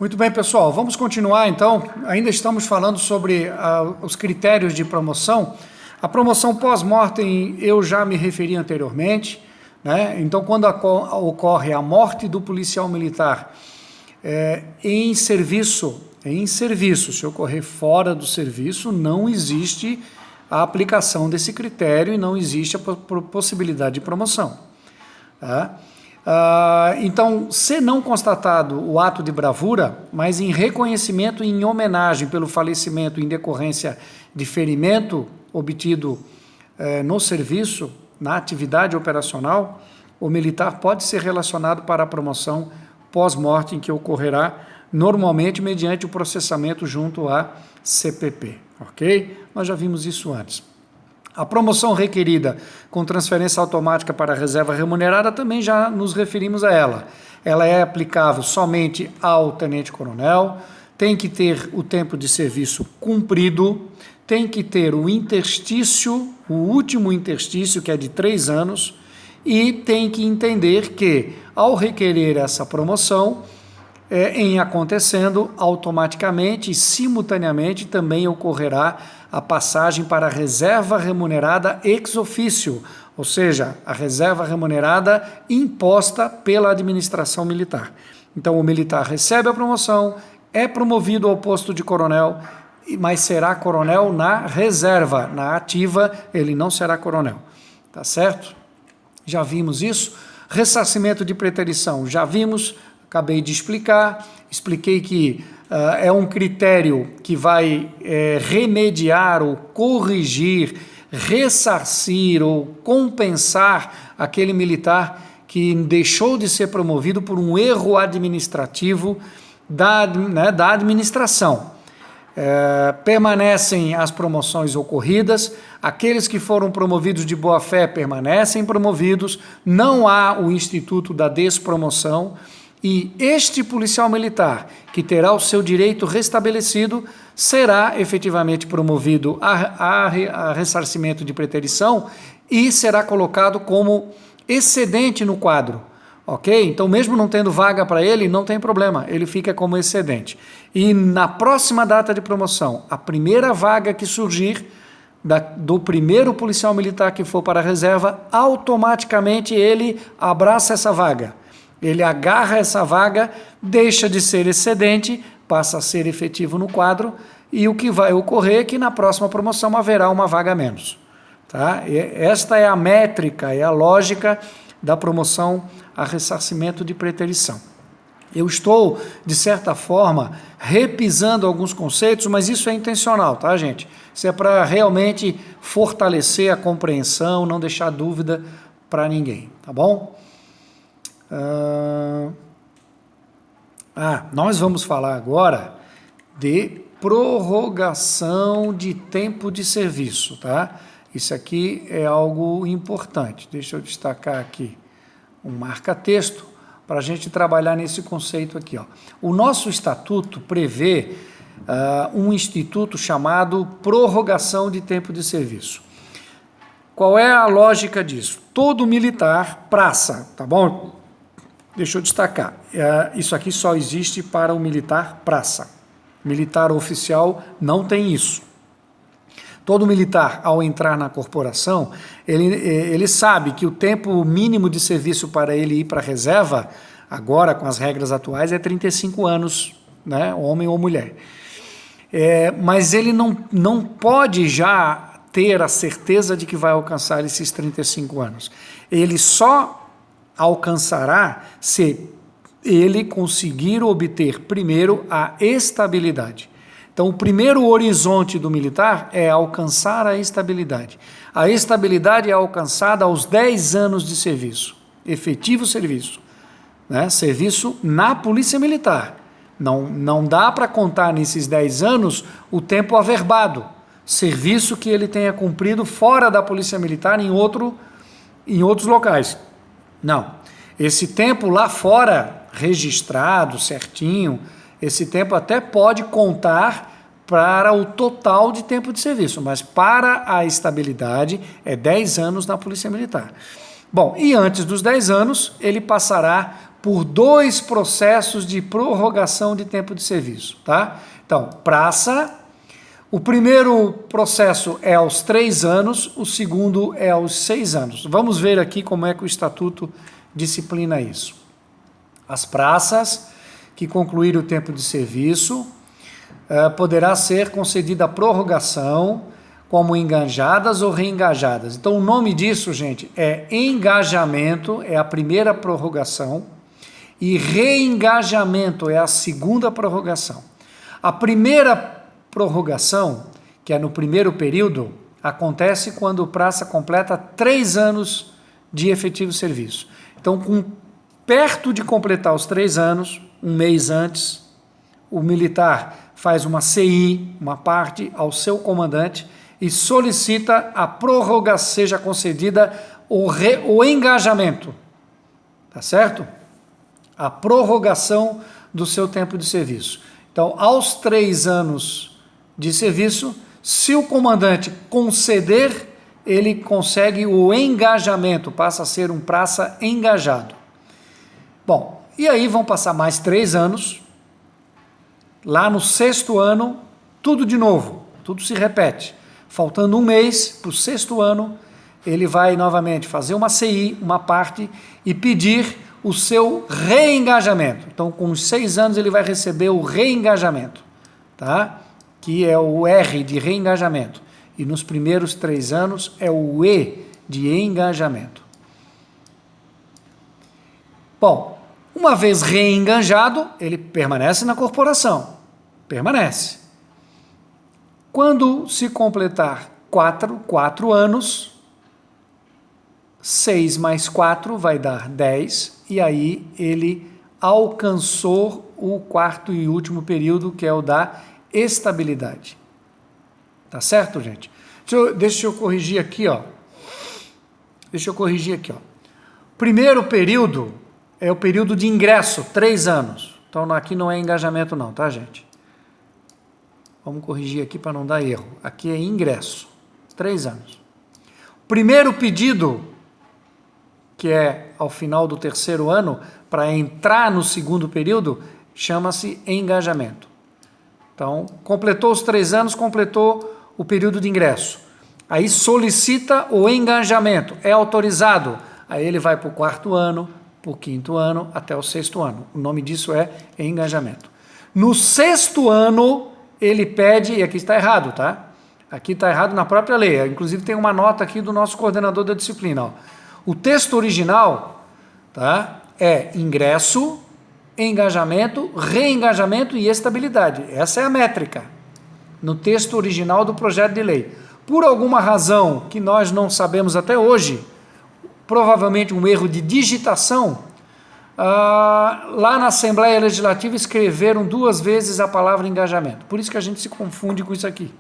Muito bem, pessoal, vamos continuar então. Ainda estamos falando sobre os critérios de promoção. A promoção pós-mortem eu já me referi anteriormente, né? Então, quando ocorre a morte do policial militar em serviço, se ocorrer fora do serviço, não existe a aplicação desse critério e não existe a possibilidade de promoção. Tá? Então, se não constatado o ato de bravura, mas em reconhecimento e em homenagem pelo falecimento em decorrência de ferimento obtido no serviço, na atividade operacional, o militar pode ser relacionado para a promoção pós-morte, em que ocorrerá normalmente mediante o processamento junto à CPP, ok? Nós já vimos isso antes. A promoção requerida com transferência automática para a reserva remunerada também já nos referimos a ela. Ela é aplicável somente ao tenente-coronel, tem que ter o tempo de serviço cumprido, tem que ter o interstício, o último interstício, que é de 3 anos, e tem que entender que, ao requerer essa promoção, em acontecendo, automaticamente e simultaneamente também ocorrerá a passagem para a reserva remunerada ex officio, ou seja, a reserva remunerada imposta pela administração militar. Então, o militar recebe a promoção, é promovido ao posto de coronel, mas será coronel na reserva, na ativa, ele não será coronel. Tá certo? Já vimos isso. Ressarcimento de preterição, já vimos, acabei de explicar, expliquei que é um critério que vai remediar ou corrigir, ressarcir ou compensar aquele militar que deixou de ser promovido por um erro administrativo da administração. Permanecem as promoções ocorridas, aqueles que foram promovidos de boa-fé permanecem promovidos, não há o instituto da despromoção, e este policial militar, que terá o seu direito restabelecido, será efetivamente promovido a ressarcimento de preterição e será colocado como excedente no quadro. Ok? Então, mesmo não tendo vaga para ele, não tem problema, ele fica como excedente. E na próxima data de promoção, a primeira vaga que surgir do primeiro policial militar que for para a reserva, automaticamente ele abraça essa vaga. Ele agarra essa vaga, deixa de ser excedente, passa a ser efetivo no quadro, e o que vai ocorrer é que na próxima promoção haverá uma vaga a menos. Tá? Esta é a métrica, é a lógica da promoção a ressarcimento de preterição. Eu estou, de certa forma, repisando alguns conceitos, mas isso é intencional, tá, gente? Isso é para realmente fortalecer a compreensão, não deixar dúvida para ninguém, tá bom? Nós vamos falar agora de prorrogação de tempo de serviço, tá? Isso aqui é algo importante. Deixa eu destacar aqui um marca-texto para a gente trabalhar nesse conceito aqui, ó. O nosso estatuto prevê um instituto chamado prorrogação de tempo de serviço. Qual é a lógica disso? Todo militar, praça, tá bom? Deixa eu destacar, isso aqui só existe para o militar praça. Militar oficial não tem isso. Todo militar, ao entrar na corporação, ele sabe que o tempo mínimo de serviço para ele ir para a reserva, agora com as regras atuais, é 35 anos, né, homem ou mulher. Mas ele não pode já ter a certeza de que vai alcançar esses 35 anos. Ele só alcançará se ele conseguir obter primeiro a estabilidade. Então, o primeiro horizonte do militar é alcançar a estabilidade. A estabilidade é alcançada aos 10 anos de serviço, efetivo serviço, né? Serviço na Polícia Militar. Não dá para contar nesses 10 anos o tempo averbado, serviço que ele tenha cumprido fora da Polícia Militar em outros locais. Não, esse tempo lá fora, registrado, certinho, esse tempo até pode contar para o total de tempo de serviço, mas para a estabilidade é 10 anos na Polícia Militar. Bom, e antes dos 10 anos, ele passará por 2 processos de prorrogação de tempo de serviço, tá? Então, praça, o primeiro processo é aos 3 anos, o segundo é aos 6 anos. Vamos ver aqui como é que o Estatuto disciplina isso. As praças que concluírem o tempo de serviço poderá ser concedida a prorrogação como engajadas ou reengajadas. Então, o nome disso, gente, é engajamento, é a primeira prorrogação, e reengajamento é a segunda prorrogação. A primeira prorrogação, que é no primeiro período, acontece quando o praça completa 3 anos de efetivo serviço. Então, perto de completar os 3 anos, um mês antes, o militar faz uma CI, uma parte, ao seu comandante e solicita a prorrogação, seja concedida o engajamento, tá certo? A prorrogação do seu tempo de serviço. Então, aos 3 anos de serviço, se o comandante conceder, ele consegue o engajamento, passa a ser um praça engajado. Bom, e aí vão passar mais 3 anos, lá no 6º ano, tudo de novo, tudo se repete. Faltando um mês para o 6º ano, ele vai novamente fazer uma CI, uma parte, e pedir o seu reengajamento. Então, com os 6 anos, ele vai receber o reengajamento, tá? Que é o R de reengajamento. E nos primeiros 3 anos é o E de engajamento. Bom, uma vez reengajado, ele permanece na corporação. Permanece. Quando se completar 4 anos, 6 mais 4 vai dar 10, e aí ele alcançou o 4º e último período, que é o da estabilidade. Tá certo, gente? Deixa eu corrigir aqui, ó. Primeiro período é o período de ingresso, 3 anos. Então aqui não é engajamento não, tá, gente? Vamos corrigir aqui para não dar erro. Aqui é ingresso, 3 anos. Primeiro pedido, que é ao final do 3º ano, para entrar no 2º período, chama-se engajamento. Então, completou os 3 anos, completou o período de ingresso. Aí solicita o engajamento, é autorizado. Aí ele vai para o 4º ano, para o 5º ano, até o 6º ano. O nome disso é engajamento. No 6º ano, ele pede, e aqui está errado, tá? Aqui está errado na própria lei. Inclusive tem uma nota aqui do nosso coordenador da disciplina. Ó. O texto original, tá, é ingresso, engajamento, reengajamento e estabilidade. Essa é a métrica no texto original do projeto de lei. Por alguma razão que nós não sabemos até hoje, provavelmente um erro de digitação, lá na Assembleia Legislativa escreveram 2 vezes a palavra engajamento. Por isso que a gente se confunde com isso aqui.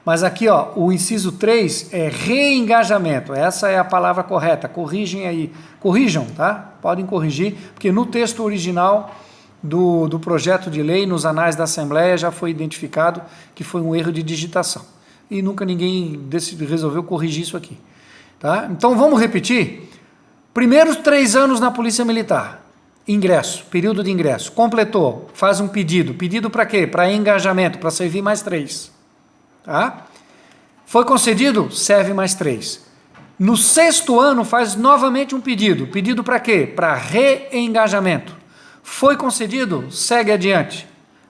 Mas aqui, ó, o inciso 3 é reengajamento. Essa é a palavra correta. Corrijam, tá? Podem corrigir, porque no texto original do projeto de lei, nos anais da Assembleia, já foi identificado que foi um erro de digitação. E nunca ninguém resolveu corrigir isso aqui. Tá? Então vamos repetir. Primeiros 3 anos na Polícia Militar. Ingresso, período de ingresso. Completou, faz um pedido. Pedido para quê? Para engajamento, para servir mais 3. Tá? Foi concedido? Serve mais 3. No 6º ano, faz novamente um pedido. Pedido para quê? Para reengajamento. Foi concedido? Segue adiante.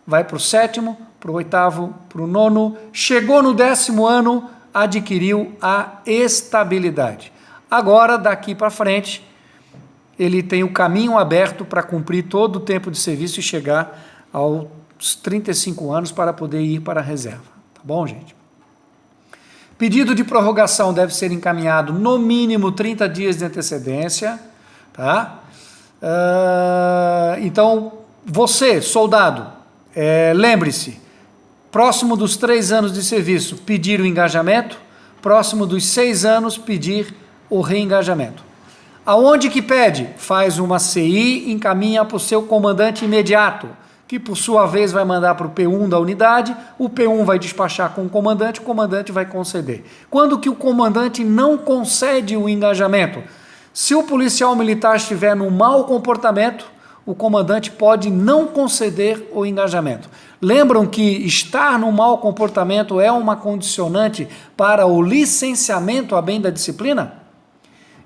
Vai para o 7º, para o 8º, para o 9º. Chegou no 10º ano, adquiriu a estabilidade. Agora, daqui para frente, ele tem o caminho aberto para cumprir todo o tempo de serviço e chegar aos 35 anos para poder ir para a reserva. Tá bom, gente? Pedido de prorrogação deve ser encaminhado no mínimo 30 dias de antecedência, tá? Então, você, soldado, lembre-se, próximo dos 3 anos de serviço, pedir o engajamento, próximo dos 6 anos, pedir o reengajamento. Aonde que pede? Faz uma CI, encaminha para o seu comandante imediato, que por sua vez vai mandar para o P1 da unidade, o P1 vai despachar com o comandante vai conceder. Quando que o comandante não concede o engajamento? Se o policial militar estiver no mau comportamento, o comandante pode não conceder o engajamento. Lembram que estar no mau comportamento é uma condicionante para o licenciamento a bem da disciplina?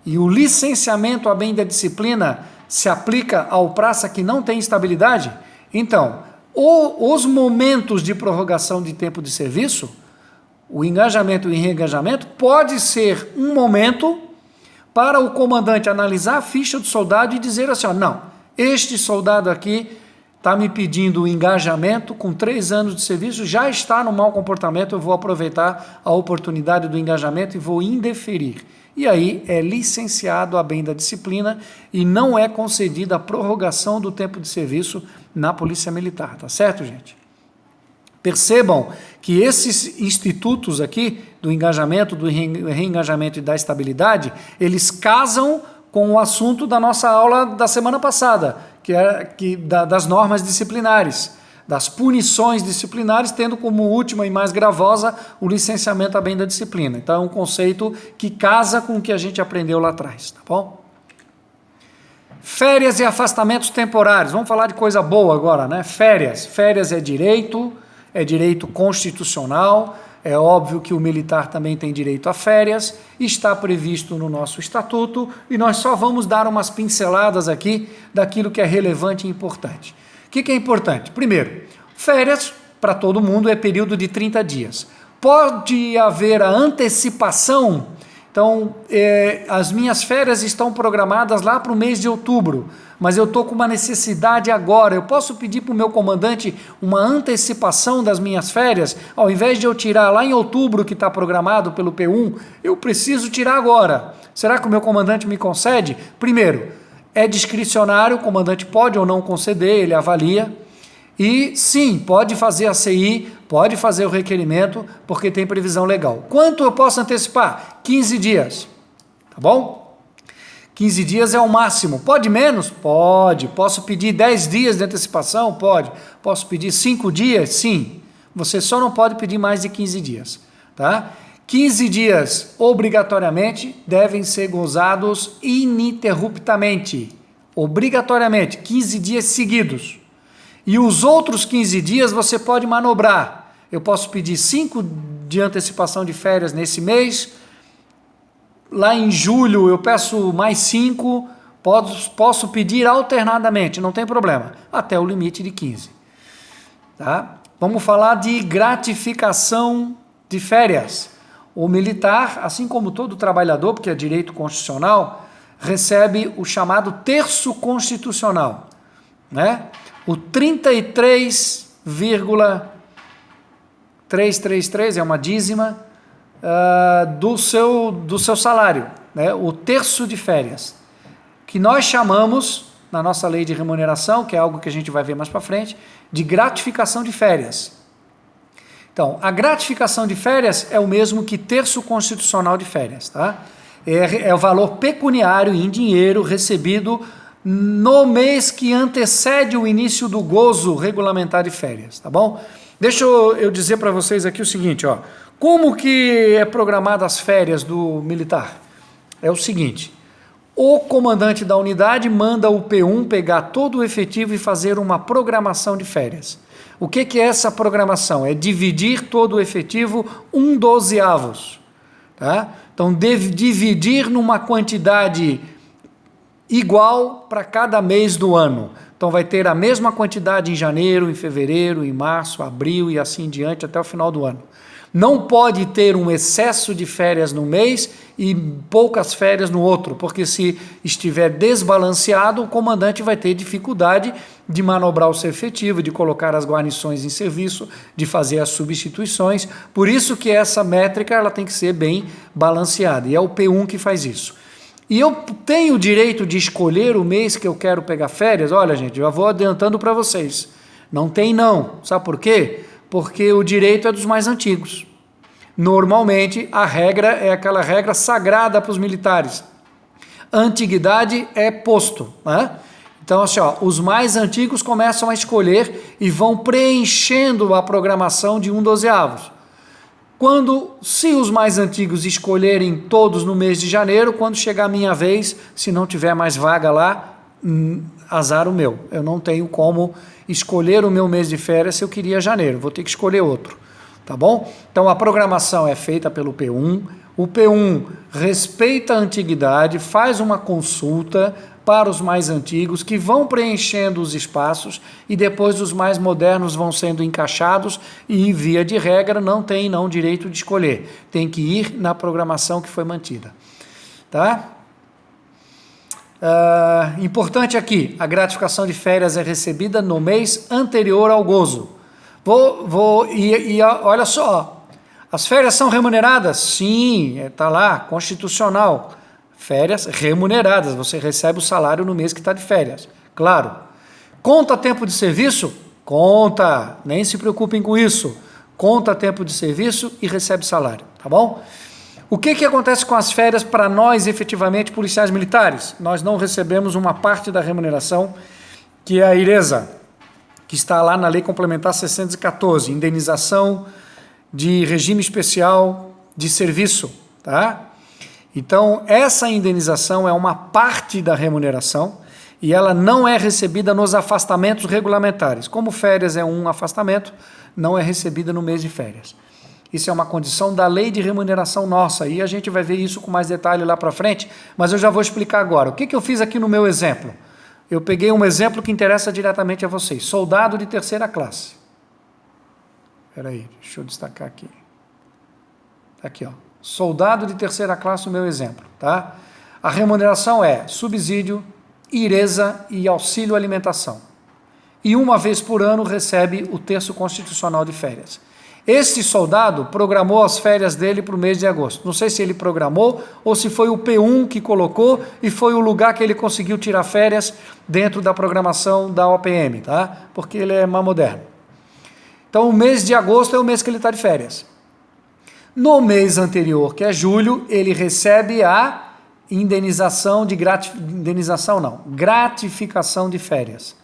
E o licenciamento a bem da disciplina se aplica ao praça que não tem estabilidade? Então, os momentos de prorrogação de tempo de serviço, o engajamento e reengajamento, pode ser um momento para o comandante analisar a ficha do soldado e dizer assim, ó, não, este soldado aqui está me pedindo o engajamento com 3 anos de serviço, já está no mau comportamento, eu vou aproveitar a oportunidade do engajamento e vou indeferir. E aí é licenciado a bem da disciplina e não é concedida a prorrogação do tempo de serviço na Polícia Militar, tá certo, gente? Percebam que esses institutos aqui, do engajamento, do reengajamento e da estabilidade, eles casam com o assunto da nossa aula da semana passada, das normas disciplinares, das punições disciplinares, tendo como última e mais gravosa o licenciamento a bem da disciplina. Então é um conceito que casa com o que a gente aprendeu lá atrás, tá bom? Férias e afastamentos temporários. Vamos falar de coisa boa agora, né? Férias. Férias é direito constitucional. É óbvio que o militar também tem direito a férias, está previsto no nosso estatuto e nós só vamos dar umas pinceladas aqui daquilo que é relevante e importante. O que é importante? Primeiro, férias para todo mundo é período de 30 dias. Pode haver a antecipação, então as minhas férias estão programadas lá para o mês de outubro, mas eu estou com uma necessidade agora, eu posso pedir para o meu comandante uma antecipação das minhas férias, ao invés de eu tirar lá em outubro que está programado pelo P1, eu preciso tirar agora. Será que o meu comandante me concede? Primeiro, é discricionário, o comandante pode ou não conceder, ele avalia, e sim, pode fazer a CI, pode fazer o requerimento, porque tem previsão legal. Quanto eu posso antecipar? 15 dias, tá bom? 15 dias é o máximo. Pode menos? Pode. Posso pedir 10 dias de antecipação? Pode. Posso pedir 5 dias? Sim. Você só não pode pedir mais de 15 dias, tá? 15 dias, obrigatoriamente, devem ser gozados ininterruptamente. Obrigatoriamente, 15 dias seguidos. E os outros 15 dias você pode manobrar. Eu posso pedir 5 de antecipação de férias nesse mês. Lá em julho eu peço mais 5. Posso pedir alternadamente, não tem problema. Até o limite de 15. Tá? Vamos falar de gratificação de férias. O militar, assim como todo trabalhador, porque é direito constitucional, recebe o chamado terço constitucional, né? O 33,333 é uma dízima do seu salário, né? O terço de férias, que nós chamamos, na nossa lei de remuneração, que é algo que a gente vai ver mais para frente, de gratificação de férias. Então, a gratificação de férias é o mesmo que terço constitucional de férias, tá? É o valor pecuniário em dinheiro recebido no mês que antecede o início do gozo regulamentar de férias, tá bom? Deixa eu dizer para vocês aqui o seguinte, ó. Como que é programada as férias do militar? É o seguinte, o comandante da unidade manda o P1 pegar todo o efetivo e fazer uma programação de férias. O que é essa programação? É dividir todo o efetivo 1/12, tá? Então, dividir numa quantidade igual para cada mês do ano. Então vai ter a mesma quantidade em janeiro, em fevereiro, em março, abril e assim diante até o final do ano. Não pode ter um excesso de férias no mês e poucas férias no outro, porque se estiver desbalanceado, o comandante vai ter dificuldade de manobrar o seu efetivo, de colocar as guarnições em serviço, de fazer as substituições. Por isso que essa métrica ela tem que ser bem balanceada, e é o P1 que faz isso. E eu tenho o direito de escolher o mês que eu quero pegar férias? Olha, gente, eu vou adiantando para vocês. Não tem não. Sabe por quê? Porque o direito é dos mais antigos. Normalmente, a regra é aquela regra sagrada para os militares. Antiguidade é posto, né? Então, assim, ó, os mais antigos começam a escolher e vão preenchendo a programação de 1/12. se os mais antigos escolherem todos no mês de janeiro, quando chegar a minha vez, se não tiver mais vaga lá, azar o meu. Eu não tenho como escolher o meu mês de férias se eu queria janeiro, vou ter que escolher outro, tá bom? Então a programação é feita pelo P1, o P1 respeita a antiguidade, faz uma consulta para os mais antigos, que vão preenchendo os espaços e depois os mais modernos vão sendo encaixados e, via de regra, não tem direito de escolher. Tem que ir na programação que foi mantida. Tá? Importante aqui, a gratificação de férias é recebida no mês anterior ao gozo. Olha só, as férias são remuneradas? Sim, está lá, constitucional. Férias remuneradas, você recebe o salário no mês que está de férias, claro. Conta tempo de serviço? Conta, nem se preocupem com isso. Conta tempo de serviço e recebe salário, tá bom? O que acontece com as férias para nós, efetivamente, policiais militares? Nós não recebemos uma parte da remuneração, que é a IRESA, que está lá na Lei Complementar 614, indenização de regime especial de serviço, tá? Então, essa indenização é uma parte da remuneração e ela não é recebida nos afastamentos regulamentares. Como férias é um afastamento, não é recebida no mês de férias. Isso é uma condição da lei de remuneração nossa e a gente vai ver isso com mais detalhe lá para frente, mas eu já vou explicar agora. O que eu fiz aqui no meu exemplo? Eu peguei um exemplo que interessa diretamente a vocês. Soldado de terceira classe. Espera aí, deixa eu destacar aqui. Tá aqui, ó. Soldado de terceira classe, o meu exemplo, tá? A remuneração é subsídio, IRESA e auxílio alimentação. E uma vez por ano recebe o terço constitucional de férias. Esse soldado programou as férias dele para o mês de agosto. Não sei se ele programou ou se foi o P1 que colocou e foi o lugar que ele conseguiu tirar férias dentro da programação da OPM, tá? Porque ele é mais moderno. Então o mês de agosto é o mês que ele está de férias. No mês anterior, que é julho, ele recebe a gratificação de férias,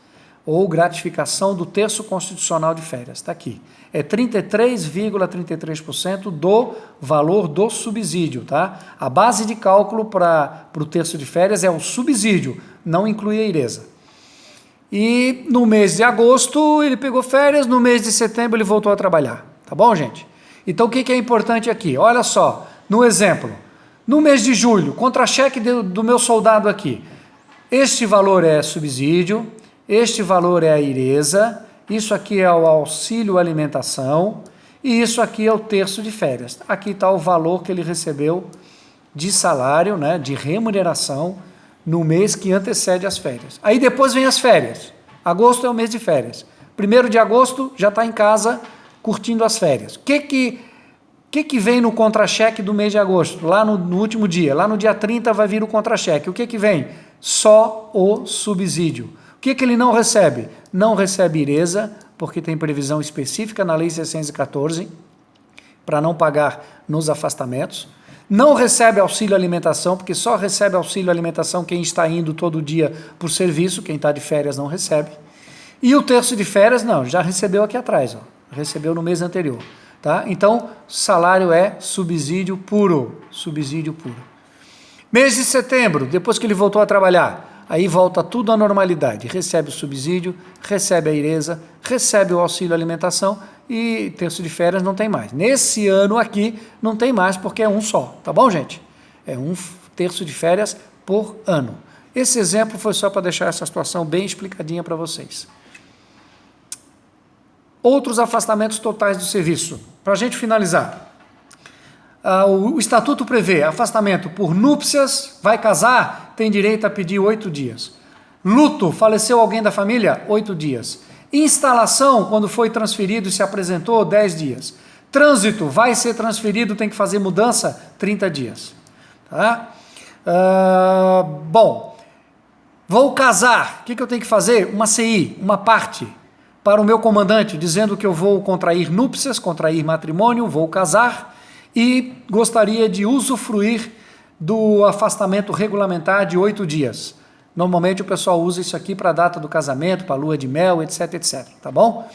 ou gratificação do terço constitucional de férias, está aqui. É 33,33% do valor do subsídio, tá? A base de cálculo para o terço de férias é o subsídio, não inclui a IRESA. E no mês de agosto ele pegou férias, no mês de setembro ele voltou a trabalhar, tá bom, gente? Então, o que é importante aqui? Olha só, no exemplo, no mês de julho, contra-cheque do meu soldado aqui, este valor é subsídio, este valor é a IRESA, isso aqui é o auxílio alimentação e isso aqui é o terço de férias. Aqui está o valor que ele recebeu de salário, né, de remuneração no mês que antecede as férias. Aí depois vem as férias. Agosto é o mês de férias. 1º de agosto já está em casa curtindo as férias. O que vem no contra-cheque do mês de agosto? Lá no último dia, lá no dia 30 vai vir o contra-cheque. O que vem? Só o subsídio. O que ele não recebe? Não recebe IRESA, porque tem previsão específica na Lei 614, para não pagar nos afastamentos. Não recebe auxílio alimentação, porque só recebe auxílio alimentação quem está indo todo dia por serviço, quem está de férias não recebe. E o terço de férias, não, já recebeu aqui atrás, ó. Recebeu no mês anterior, tá? Então, salário é subsídio puro, subsídio puro. Mês de setembro, depois que ele voltou a trabalhar, aí volta tudo à normalidade, recebe o subsídio, recebe a IRESA, recebe o auxílio alimentação e terço de férias não tem mais. Nesse ano aqui não tem mais porque é um só, tá bom, gente? É um terço de férias por ano. Esse exemplo foi só para deixar essa situação bem explicadinha para vocês. Outros afastamentos totais do serviço. Para a gente finalizar, o Estatuto prevê afastamento por núpcias, vai casar, tem direito a pedir 8 dias. Luto, faleceu alguém da família, 8 dias. Instalação, quando foi transferido e se apresentou, 10 dias. Trânsito, vai ser transferido, tem que fazer mudança, 30 dias. Tá? Bom, vou casar, o que eu tenho que fazer? Uma CI, uma parte, para o meu comandante, dizendo que eu vou contrair núpcias, contrair matrimônio, vou casar e gostaria de usufruir do afastamento regulamentar de 8 dias. Normalmente o pessoal usa isso aqui para a data do casamento, para a lua de mel, etc, etc, tá bom?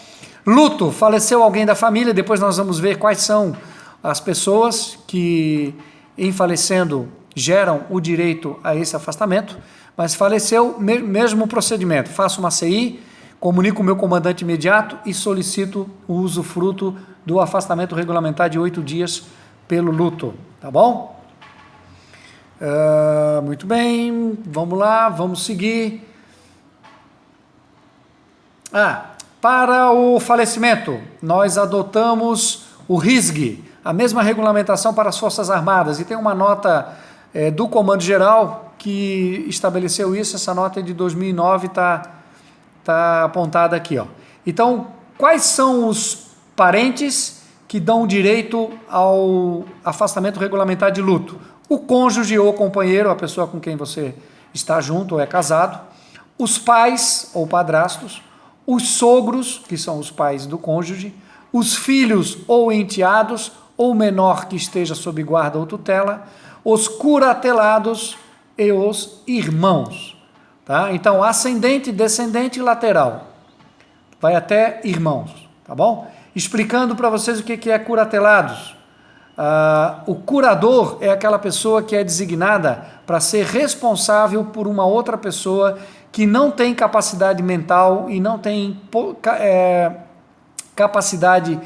Luto, faleceu alguém da família, depois nós vamos ver quais são as pessoas que, em falecendo, geram o direito a esse afastamento, mas faleceu, mesmo procedimento, faço uma CI, comunico o meu comandante imediato e solicito o usufruto do afastamento regulamentar de 8 dias pelo luto, tá bom? Muito bem, vamos lá, vamos seguir. Para o falecimento, nós adotamos o RISG, a mesma regulamentação para as Forças Armadas, e tem uma nota do Comando Geral que estabeleceu isso. Essa nota é de 2009, está apontada aqui, ó. Então, quais são os parentes que dão direito ao afastamento regulamentar de luto? O cônjuge ou companheiro, a pessoa com quem você está junto ou é casado, os pais ou padrastos, os sogros, que são os pais do cônjuge, os filhos ou enteados, ou menor que esteja sob guarda ou tutela, os curatelados e os irmãos. Tá? Então, ascendente, descendente e lateral. Vai até irmãos, tá bom? Explicando para vocês o que é curatelados. O curador é aquela pessoa que é designada para ser responsável por uma outra pessoa que não tem capacidade mental e não tem capacidade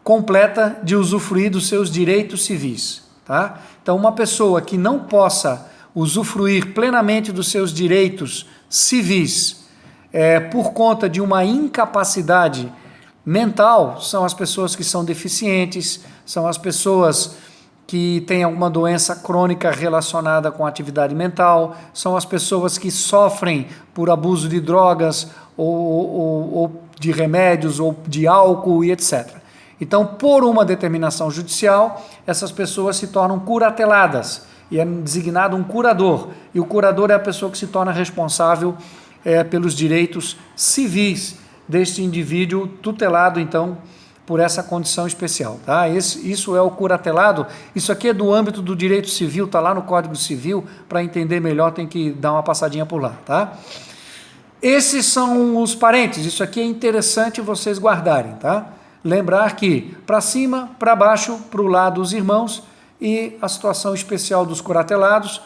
completa de usufruir dos seus direitos civis. Tá? Então, uma pessoa que não possa usufruir plenamente dos seus direitos civis por conta de uma incapacidade mental, são as pessoas que são deficientes, são as pessoas que têm alguma doença crônica relacionada com a atividade mental, são as pessoas que sofrem por abuso de drogas ou de remédios ou de álcool e etc. Então, por uma determinação judicial, essas pessoas se tornam curateladas e é designado um curador. E o curador é a pessoa que se torna responsável pelos direitos civis deste indivíduo tutelado, então, por essa condição especial. Tá? Isso é o curatelado. Isso aqui é do âmbito do direito civil, está lá no Código Civil. Para entender melhor, tem que dar uma passadinha por lá. Tá? Esses são os parentes. Isso aqui é interessante vocês guardarem. Tá? Lembrar que para cima, para baixo, para o lado os irmãos e a situação especial dos curatelados,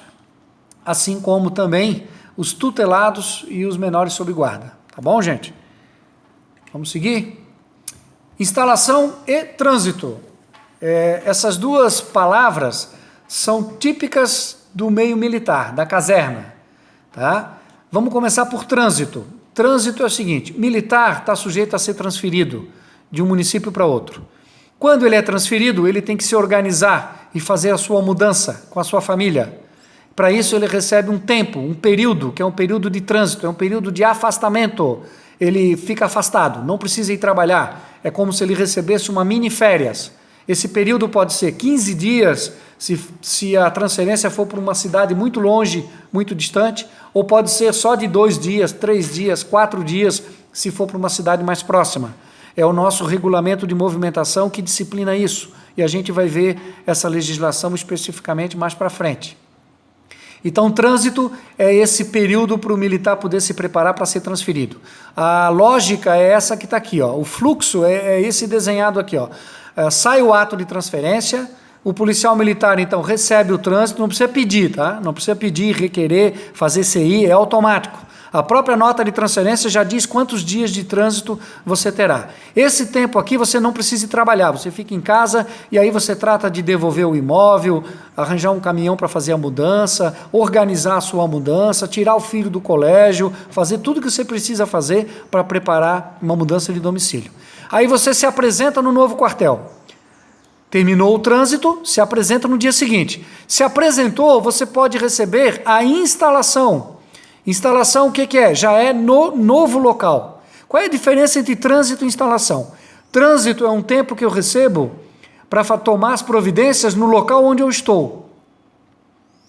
assim como também os tutelados e os menores sob guarda. Tá bom, gente? Vamos seguir? Instalação e trânsito. Essas duas palavras são típicas do meio militar, da caserna. Tá? Vamos começar por trânsito. Trânsito é o seguinte: militar está sujeito a ser transferido de um município para outro. Quando ele é transferido, ele tem que se organizar e fazer a sua mudança com a sua família. Para isso, ele recebe um tempo, um período, que é um período de trânsito, é um período de afastamento. Ele fica afastado, não precisa ir trabalhar. É como se ele recebesse uma mini férias. Esse período pode ser 15 dias, se a transferência for para uma cidade muito longe, muito distante, ou pode ser só de 2 dias, 3 dias, 4 dias, se for para uma cidade mais próxima. É o nosso regulamento de movimentação que disciplina isso. E a gente vai ver essa legislação especificamente mais para frente. Então, trânsito é esse período para o militar poder se preparar para ser transferido. A lógica é essa que está aqui, ó. O fluxo é esse desenhado aqui, ó. Sai o ato de transferência, o policial militar, então, recebe o trânsito, não precisa pedir, tá? Não precisa pedir, requerer, fazer CI, é automático. A própria nota de transferência já diz quantos dias de trânsito você terá. Esse tempo aqui você não precisa ir trabalhar, você fica em casa e aí você trata de devolver o imóvel, arranjar um caminhão para fazer a mudança, organizar a sua mudança, tirar o filho do colégio, fazer tudo o que você precisa fazer para preparar uma mudança de domicílio. Aí você se apresenta no novo quartel. Terminou o trânsito, se apresenta no dia seguinte. Se apresentou, você pode receber a instalação. Instalação, o que é? Já é no novo local. Qual é a diferença entre trânsito e instalação? Trânsito é um tempo que eu recebo para tomar as providências no local onde eu estou.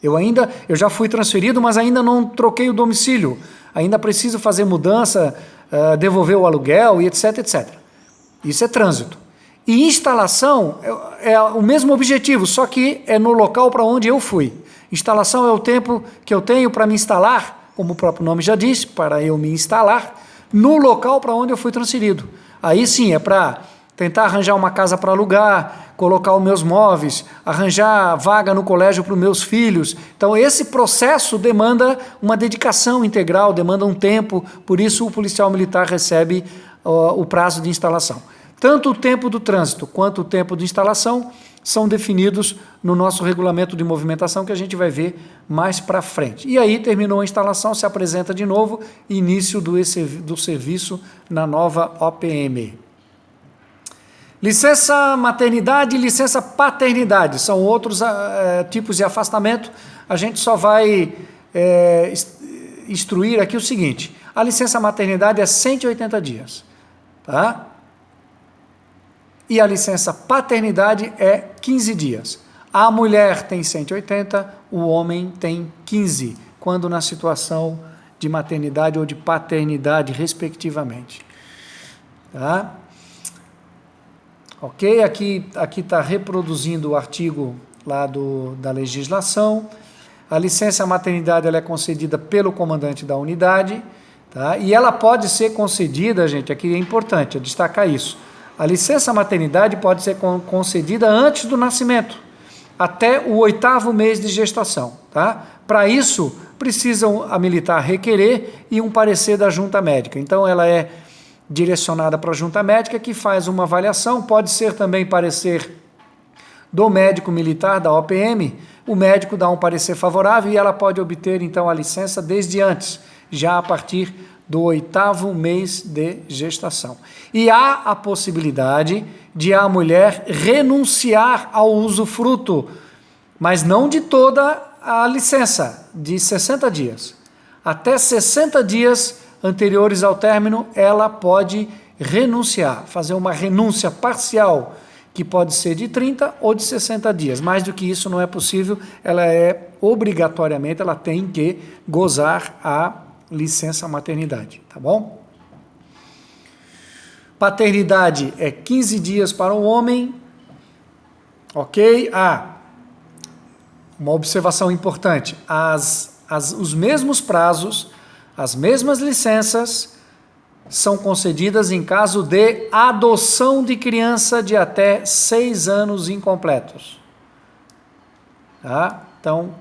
Eu já fui transferido, mas ainda não troquei o domicílio. Ainda preciso fazer mudança, devolver o aluguel e etc, etc. Isso é trânsito. E instalação é o mesmo objetivo, só que é no local para onde eu fui. Instalação é o tempo que eu tenho para me instalar, como o próprio nome já diz, para eu me instalar, no local para onde eu fui transferido. Aí sim, é para tentar arranjar uma casa para alugar, colocar os meus móveis, arranjar vaga no colégio para os meus filhos. Então, esse processo demanda uma dedicação integral, demanda um tempo, por isso o policial militar recebe o prazo de instalação. Tanto o tempo do trânsito quanto o tempo de instalação são definidos no nosso regulamento de movimentação, que a gente vai ver mais para frente. E aí, terminou a instalação, se apresenta de novo, início do serviço na nova OPM. Licença maternidade e licença paternidade são outros tipos de afastamento. A gente só vai instruir aqui o seguinte: a licença maternidade é 180 dias, tá? E a licença paternidade é 15 dias. A mulher tem 180, o homem tem 15, quando na situação de maternidade ou de paternidade, respectivamente. Tá? Ok? Aqui está reproduzindo o artigo lá da legislação. A licença maternidade ela é concedida pelo comandante da unidade, tá? E ela pode ser concedida, gente, aqui é importante destacar isso. A licença maternidade pode ser concedida antes do nascimento, até o 8º mês de gestação. Tá? Para isso, precisam a militar requerer e um parecer da junta médica. Então, ela é direcionada para a junta médica, que faz uma avaliação, pode ser também parecer do médico militar, da OPM, o médico dá um parecer favorável e ela pode obter, então, a licença desde antes, já a partir do 8º mês de gestação. E há a possibilidade de a mulher renunciar ao usufruto, mas não de toda a licença, de 60 dias. Até 60 dias anteriores ao término, ela pode renunciar, fazer uma renúncia parcial, que pode ser de 30 ou de 60 dias. Mais do que isso não é possível, ela obrigatoriamente, ela tem que gozar a licença maternidade, tá bom? Paternidade é 15 dias para o homem, ok? Uma observação importante, os mesmos prazos, as mesmas licenças são concedidas em caso de adoção de criança de até 6 anos incompletos. Tá? Então,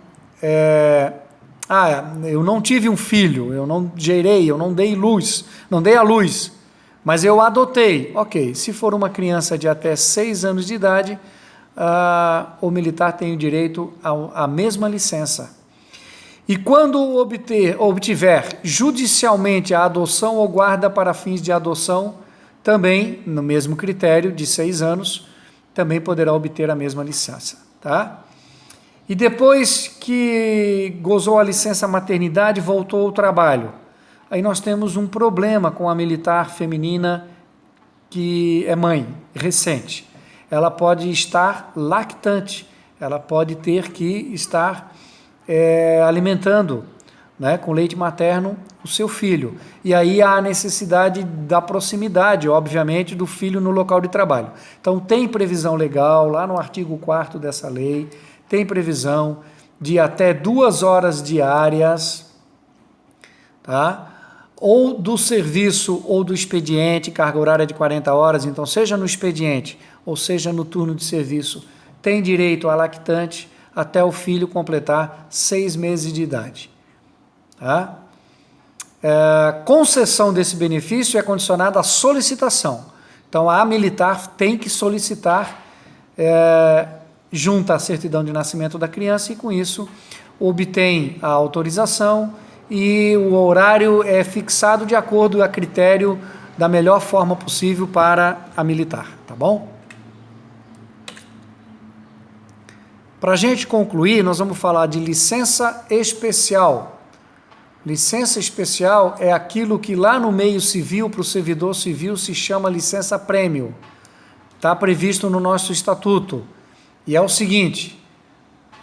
eu não tive um filho, eu não gerei, eu não dei à luz, mas eu adotei. Ok, se for uma criança de até 6 anos de idade, o militar tem o direito à mesma licença. E quando obtiver judicialmente a adoção ou guarda para fins de adoção, também, no mesmo critério de 6 anos, também poderá obter a mesma licença. Tá? E depois que gozou a licença maternidade, voltou ao trabalho. Aí nós temos um problema com a militar feminina que é mãe, recente. Ela pode estar lactante, ela pode ter que estar alimentando, né, com leite materno o seu filho. E aí há a necessidade da proximidade, obviamente, do filho no local de trabalho. Então tem previsão legal, lá no artigo 4º dessa lei, tem previsão de até 2 horas diárias, tá? Ou do serviço ou do expediente, carga horária de 40 horas, então seja no expediente ou seja no turno de serviço, tem direito à lactante até o filho completar 6 meses de idade. Tá? Concessão desse benefício é condicionada à solicitação. Então, a militar tem que solicitar junto à certidão de nascimento da criança e, com isso, obtém a autorização e o horário é fixado de acordo a critério da melhor forma possível para a militar. Tá bom? Para a gente concluir, nós vamos falar de licença especial. Licença especial é aquilo que lá no meio civil, para o servidor civil, se chama licença prêmio. Está previsto no nosso estatuto. E é o seguinte,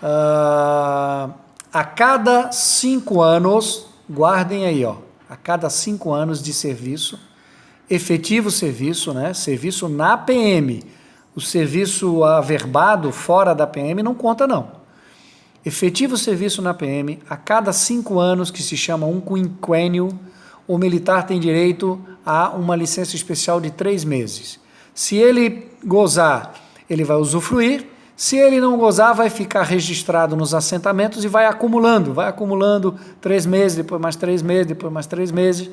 a cada 5 anos, guardem aí, a cada 5 anos de serviço, efetivo serviço, né, serviço na PM, o serviço averbado fora da PM não conta não. Efetivo serviço na PM, a cada 5 anos, que se chama um quinquênio, o militar tem direito a uma licença especial de 3 meses. Se ele gozar ele vai usufruir. Se ele não gozar, vai ficar registrado nos assentamentos e vai acumulando 3 meses, depois mais 3 meses, depois mais 3 meses.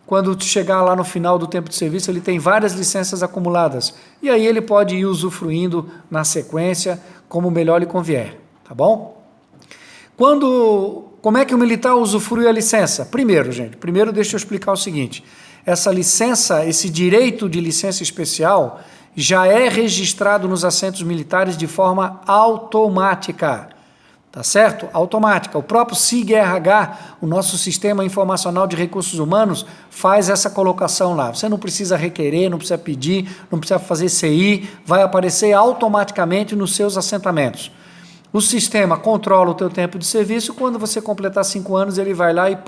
Quando chegar lá no final do tempo de serviço, ele tem várias licenças acumuladas. E aí ele pode ir usufruindo na sequência, como melhor lhe convier, tá bom? Como é que o militar usufrui a licença? Primeiro deixa eu explicar o seguinte. Essa licença, esse direito de licença especial, já é registrado nos assentos militares de forma automática, tá certo? Automática. O próprio SIG-RH, o nosso Sistema Informacional de Recursos Humanos, faz essa colocação lá. Você não precisa requerer, não precisa pedir, não precisa fazer CI, vai aparecer automaticamente nos seus assentamentos. O sistema controla o teu tempo de serviço, quando você completar 5 anos, ele vai lá e,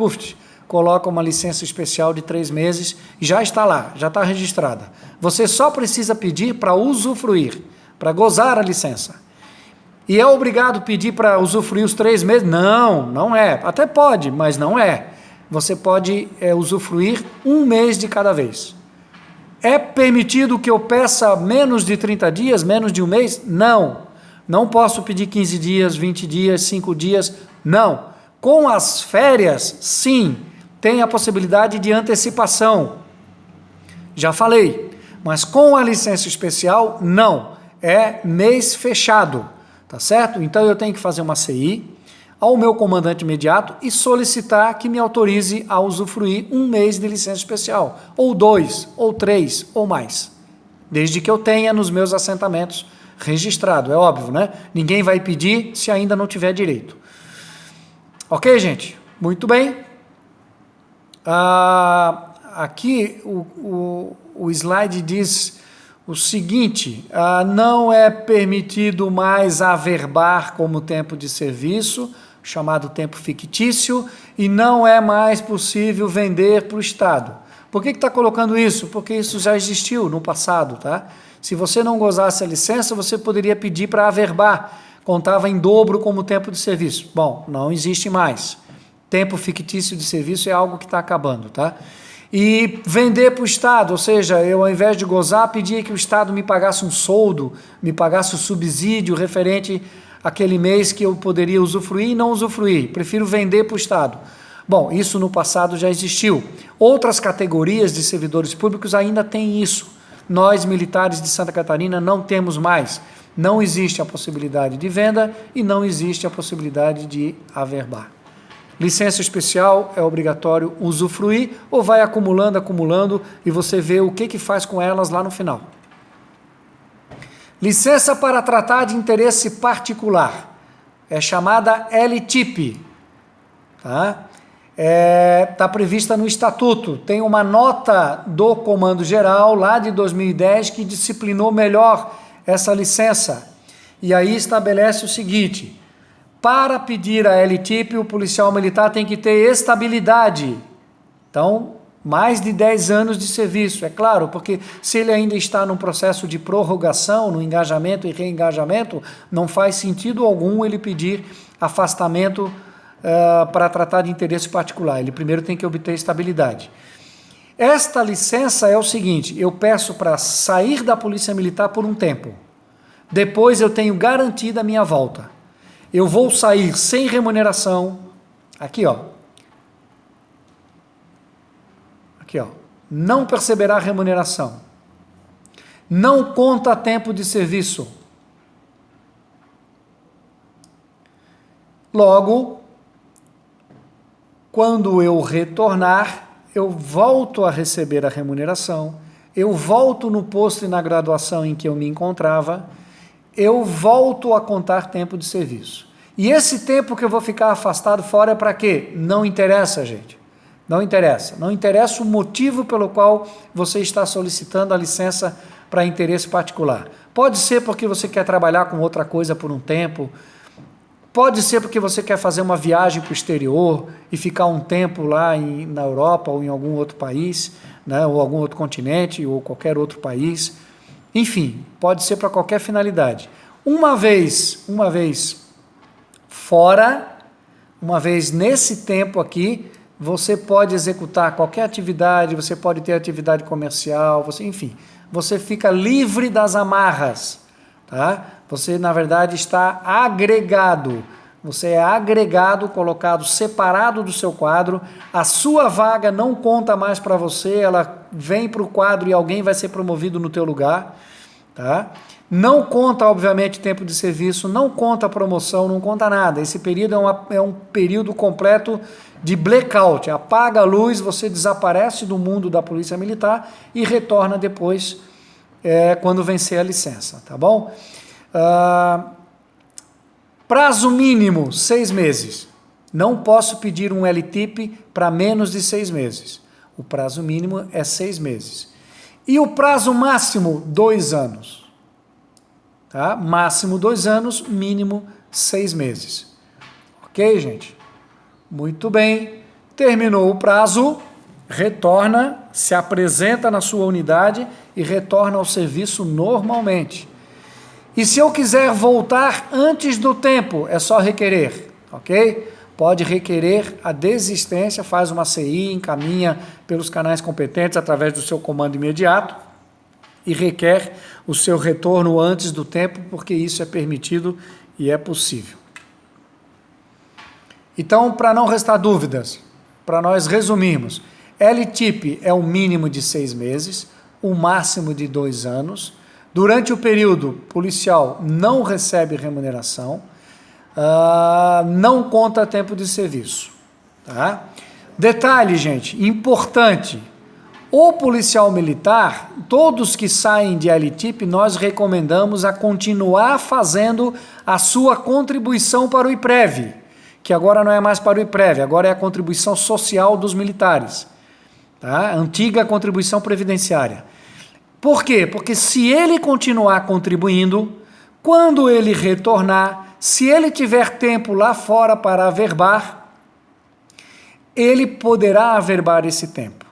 coloca uma licença especial de 3 meses, já está lá, já está registrada. Você só precisa pedir para usufruir, para gozar a licença. E é obrigado a pedir para usufruir os 3 meses? Não, não é. Até pode, mas não é. Você pode usufruir 1 mês de cada vez. É permitido que eu peça menos de 30 dias, menos de 1 mês? Não. Não posso pedir 15 dias, 20 dias, 5 dias, não. Com as férias, sim, tem a possibilidade de antecipação. Já falei, mas com a licença especial, não. É mês fechado, tá certo? Então eu tenho que fazer uma CI ao meu comandante imediato e solicitar que me autorize a usufruir 1 mês de licença especial, ou 2, ou 3, ou mais, desde que eu tenha nos meus assentamentos registrado, é óbvio, né? Ninguém vai pedir se ainda não tiver direito. Ok, gente? Muito bem. Aqui o slide diz o seguinte, não é permitido mais averbar como tempo de serviço, chamado tempo fictício, e não é mais possível vender para o Estado. Por que está colocando isso? Porque isso já existiu no passado, tá? Se você não gozasse a licença, você poderia pedir para averbar, contava em dobro como tempo de serviço. Bom, não existe mais. Tempo fictício de serviço é algo que está acabando, tá? E vender para o Estado, ou seja, eu ao invés de gozar, pedia que o Estado me pagasse um soldo, me pagasse o subsídio referente àquele mês que eu poderia usufruir e não usufruir. Prefiro vender para o Estado. Bom, isso no passado já existiu. Outras categorias de servidores públicos ainda têm isso. Nós, militares de Santa Catarina, não temos mais. Não existe a possibilidade de venda e não existe a possibilidade de averbar. Licença especial é obrigatório usufruir ou vai acumulando e você vê o que faz com elas lá no final. Licença para tratar de interesse particular. É chamada LTIP. Tá? Está prevista no Estatuto. Tem uma nota do Comando Geral, lá de 2010, que disciplinou melhor essa licença. E aí estabelece o seguinte: para pedir a LTIP, o policial militar tem que ter estabilidade. Então, mais de 10 anos de serviço, é claro, porque se ele ainda está num processo de prorrogação, no engajamento e reengajamento, não faz sentido algum ele pedir afastamento para tratar de interesse particular. Ele primeiro tem que obter estabilidade. Esta licença é o seguinte: eu peço para sair da Polícia Militar por um tempo. Depois eu tenho garantida a minha volta. Eu vou sair sem remuneração. Aqui, ó. Aqui, ó. Não perceberá remuneração. Não conta tempo de serviço. Logo, quando eu retornar, eu volto a receber a remuneração, eu volto no posto e na graduação em que eu me encontrava, eu volto a contar tempo de serviço. E esse tempo que eu vou ficar afastado fora é para quê? Não interessa, gente. Não interessa. Não interessa o motivo pelo qual você está solicitando a licença para interesse particular. Pode ser porque você quer trabalhar com outra coisa por um tempo, pode ser porque você quer fazer uma viagem para o exterior e ficar um tempo lá na Europa ou em algum outro país, né, ou algum outro continente ou qualquer outro país. Enfim, pode ser para qualquer finalidade. Uma vez fora, uma vez nesse tempo aqui, você pode executar qualquer atividade, você pode ter atividade comercial, enfim, você fica livre das amarras. tá? Você, na verdade, está agregado. Você é agregado, colocado separado do seu quadro. A sua vaga não conta mais para você, ela vem para o quadro e alguém vai ser promovido no teu lugar, tá? Não conta, obviamente, tempo de serviço, não conta promoção, não conta nada. Esse período é um período completo de blackout. Apaga a luz, você desaparece do mundo da Polícia Militar e retorna depois, quando vencer a licença, tá bom? Prazo mínimo, 6 meses. Não posso pedir um LTIP para menos de 6 meses. O prazo mínimo é 6 meses. E o prazo máximo, 2 anos. Tá? Máximo 2 anos, mínimo 6 meses. Ok, gente? Muito bem. Terminou o prazo, retorna, se apresenta na sua unidade e retorna ao serviço normalmente. E se eu quiser voltar antes do tempo, é só requerer, ok? Pode requerer a desistência, faz uma CI, encaminha pelos canais competentes através do seu comando imediato e requer o seu retorno antes do tempo, porque isso é permitido e é possível. Então, para não restar dúvidas, para nós resumirmos, LTIP é o mínimo de 6 meses, o máximo de 2 anos. Durante o período policial não recebe remuneração, não conta tempo de serviço. Tá? Detalhe, gente, importante, o policial militar, todos que saem de LTIP, nós recomendamos a continuar fazendo a sua contribuição para o IPREV, que agora não é mais para o IPREV, agora é a contribuição social dos militares, tá? Antiga contribuição previdenciária. Por quê? Porque se ele continuar contribuindo, quando ele retornar, se ele tiver tempo lá fora para averbar, ele poderá averbar esse tempo.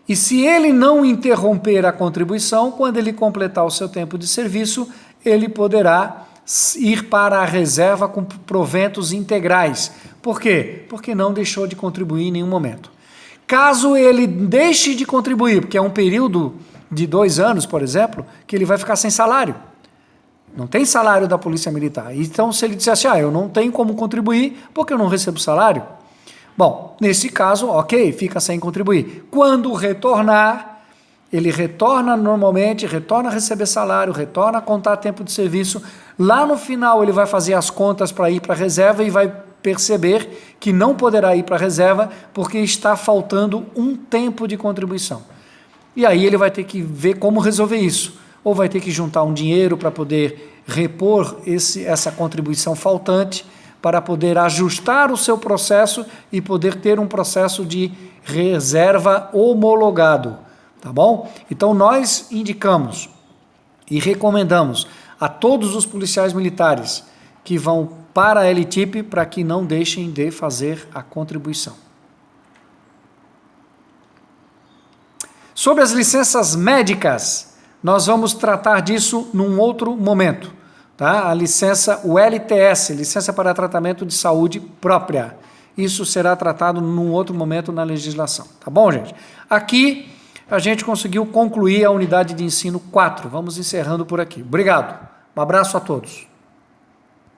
E se ele não interromper a contribuição, quando ele completar o seu tempo de serviço, ele poderá ir para a reserva com proventos integrais. Por quê? Porque não deixou de contribuir em nenhum momento. Caso ele deixe de contribuir, porque é um período de 2 anos, por exemplo, que ele vai ficar sem salário. Não tem salário da Polícia Militar. Então, se ele disser assim, eu não tenho como contribuir porque eu não recebo salário. Bom, nesse caso, ok, fica sem contribuir. Quando retornar, ele retorna normalmente, retorna a receber salário, retorna a contar tempo de serviço. Lá no final, ele vai fazer as contas para ir para a reserva e vai perceber que não poderá ir para a reserva porque está faltando um tempo de contribuição. E aí ele vai ter que ver como resolver isso. Ou vai ter que juntar um dinheiro para poder repor essa contribuição faltante, para poder ajustar o seu processo e poder ter um processo de reserva homologado, tá bom? Então nós indicamos e recomendamos a todos os policiais militares que vão para a LTIP para que não deixem de fazer a contribuição. Sobre as licenças médicas, nós vamos tratar disso num outro momento. Tá? A licença, o LTS, Licença para Tratamento de Saúde Própria. Isso será tratado num outro momento na legislação. Tá bom, gente? Aqui a gente conseguiu concluir a unidade de ensino 4. Vamos encerrando por aqui. Obrigado. Um abraço a todos.